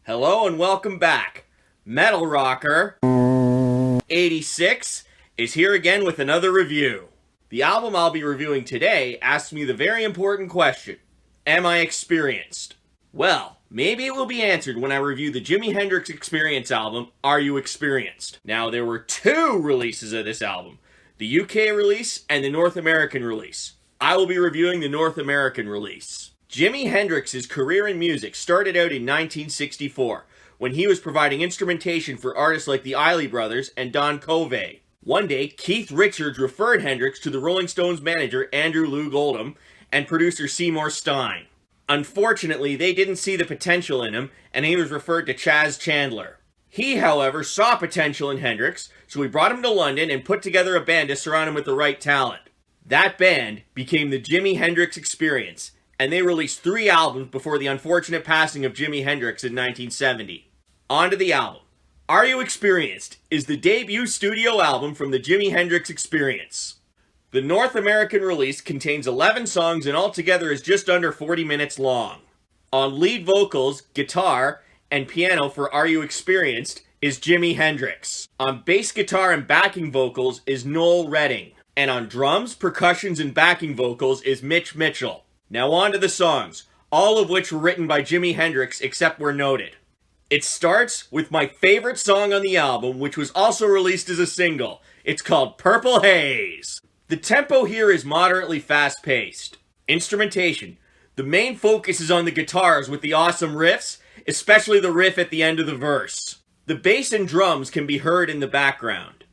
Hello and welcome back. Metal Rocker 86 is here again with another review. The album I'll be reviewing today asks me the very important question, am I experienced? Well, maybe it will be answered when I review the Jimi Hendrix Experience album, Are You Experienced? Now, there were two releases of this album, the UK release and the North American release. I will be reviewing the North American release. Jimi Hendrix's career in music started out in 1964, when he was providing instrumentation for artists like the Isley Brothers and Don Covey. One day, Keith Richards referred Hendrix to the Rolling Stones manager Andrew Loog Oldham and producer Seymour Stein. Unfortunately, they didn't see the potential in him, and he was referred to Chaz Chandler. He, however, saw potential in Hendrix, so he brought him to London and put together a band to surround him with the right talent. That band became the Jimi Hendrix Experience, and they released 3 albums before the unfortunate passing of Jimi Hendrix in 1970. On to the album. Are You Experienced is the debut studio album from the Jimi Hendrix Experience. The North American release contains 11 songs and altogether is just under 40 minutes long. On lead vocals, guitar, and piano for Are You Experienced is Jimi Hendrix. On bass guitar and backing vocals is Noel Redding. And on drums, percussions, and backing vocals is Mitch Mitchell. Now on to the songs, all of which were written by Jimi Hendrix except where noted. It starts with my favorite song on the album, which was also released as a single. It's called Purple Haze. The tempo here is moderately fast-paced. Instrumentation. The main focus is on the guitars with the awesome riffs, especially the riff at the end of the verse. The bass and drums can be heard in the background.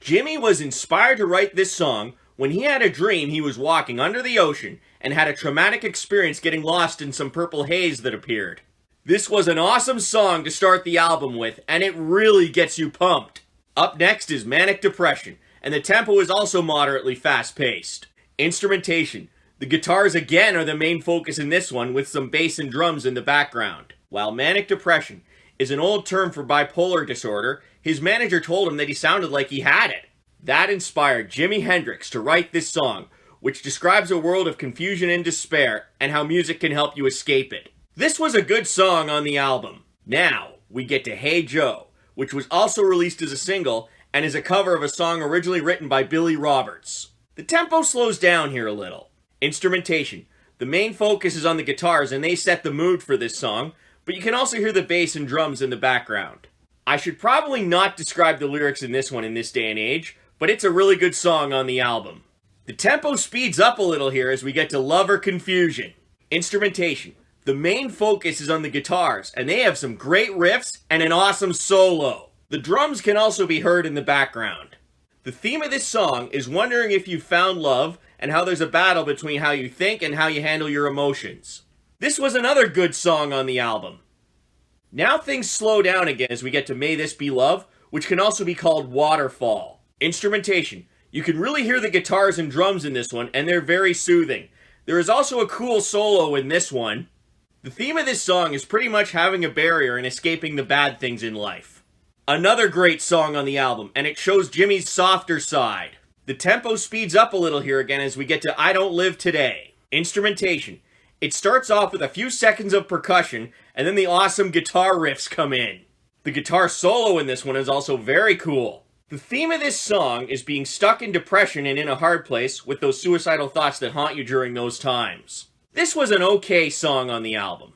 Jimi was inspired to write this song when he had a dream he was walking under the ocean and had a traumatic experience getting lost in some purple haze that appeared. This was an awesome song to start the album with, and it really gets you pumped. Up next is Manic Depression, and the tempo is also moderately fast-paced. Instrumentation. The guitars again are the main focus in this one with some bass and drums in the background. While Manic Depression is an old term for bipolar disorder, his manager told him that he sounded like he had it. That inspired Jimi Hendrix to write this song, which describes a world of confusion and despair and how music can help you escape it. This was a good song on the album. Now, we get to Hey Joe, which was also released as a single and is a cover of a song originally written by Billy Roberts. The tempo slows down here a little. Instrumentation. The main focus is on the guitars and they set the mood for this song, but you can also hear the bass and drums in the background. I should probably not describe the lyrics in this one in this day and age, but it's a really good song on the album. The tempo speeds up a little here as we get to Love or Confusion. Instrumentation. The main focus is on the guitars, and they have some great riffs and an awesome solo. The drums can also be heard in the background. The theme of this song is wondering if you've found love and how there's a battle between how you think and how you handle your emotions. This was another good song on the album. Now things slow down again as we get to May This Be Love, which can also be called Waterfall. Instrumentation. You can really hear the guitars and drums in this one, and they're very soothing. There is also a cool solo in this one. The theme of this song is pretty much having a barrier and escaping the bad things in life. Another great song on the album, and it shows Jimi's softer side. The tempo speeds up a little here again as we get to I Don't Live Today. Instrumentation. It starts off with a few seconds of percussion, and then the awesome guitar riffs come in. The guitar solo in this one is also very cool. The theme of this song is being stuck in depression and in a hard place with those suicidal thoughts that haunt you during those times. This was an okay song on the album.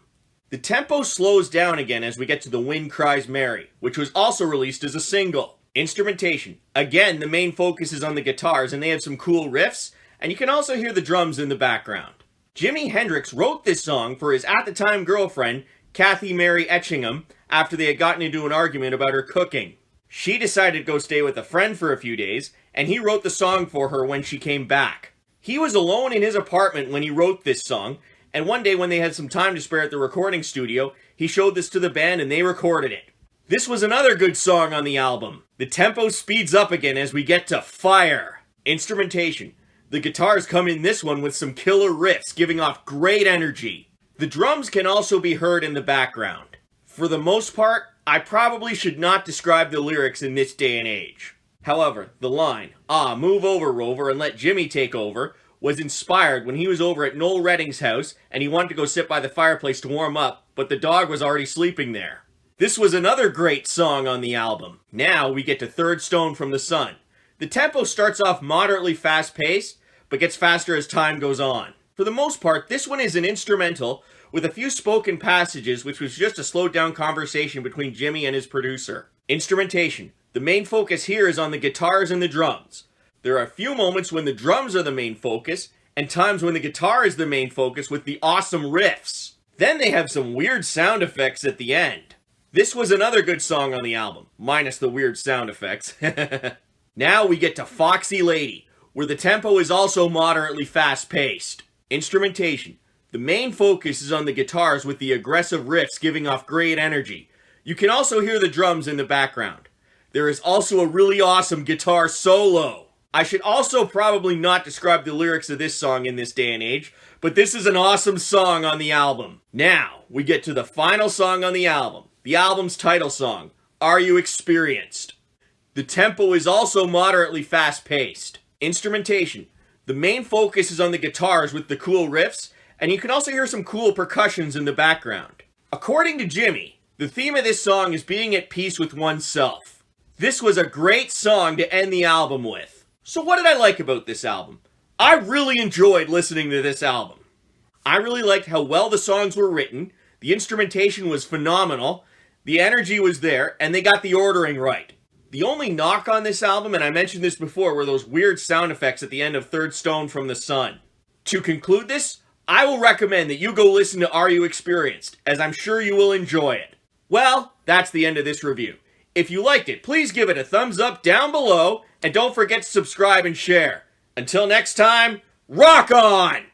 The tempo slows down again as we get to The Wind Cries Mary, which was also released as a single. Instrumentation. Again, the main focus is on the guitars and they have some cool riffs, and you can also hear the drums in the background. Jimi Hendrix wrote this song for his at-the-time girlfriend, Kathy Mary Etchingham, after they had gotten into an argument about her cooking. She decided to go stay with a friend for a few days, and he wrote the song for her when she came back. He was alone in his apartment when he wrote this song, and one day when they had some time to spare at the recording studio, he showed this to the band and they recorded it. This was another good song on the album. The tempo speeds up again as we get to Fire. Instrumentation. The guitars come in this one with some killer riffs giving off great energy. The drums can also be heard in the background. For the most part, I probably should not describe the lyrics in this day and age. However, the line, move over, Rover, and let Jimi take over, was inspired when he was over at Noel Redding's house and he wanted to go sit by the fireplace to warm up, but the dog was already sleeping there. This was another great song on the album. Now we get to Third Stone from the Sun. The tempo starts off moderately fast-paced, but gets faster as time goes on. For the most part, this one is an instrumental with a few spoken passages, which was just a slowed-down conversation between Jimi and his producer. Instrumentation. The main focus here is on the guitars and the drums. There are a few moments when the drums are the main focus, and times when the guitar is the main focus with the awesome riffs. Then they have some weird sound effects at the end. This was another good song on the album, minus the weird sound effects. Now we get to Foxy Lady, where the tempo is also moderately fast-paced. Instrumentation. The main focus is on the guitars with the aggressive riffs giving off great energy. You can also hear the drums in the background. There is also a really awesome guitar solo. I should also probably not describe the lyrics of this song in this day and age, but this is an awesome song on the album. Now, we get to the final song on the album's title song, Are You Experienced? The tempo is also moderately fast-paced. Instrumentation. The main focus is on the guitars with the cool riffs, and you can also hear some cool percussions in the background. According to Jimi, the theme of this song is being at peace with oneself. This was a great song to end the album with. So what did I like about this album? I really enjoyed listening to this album. I really liked how well the songs were written, the instrumentation was phenomenal, the energy was there, and they got the ordering right. The only knock on this album, and I mentioned this before, were those weird sound effects at the end of Third Stone from the Sun. To conclude this, I will recommend that you go listen to Are You Experienced, as I'm sure you will enjoy it. Well, that's the end of this review. If you liked it, please give it a thumbs up down below, and don't forget to subscribe and share. Until next time, rock on!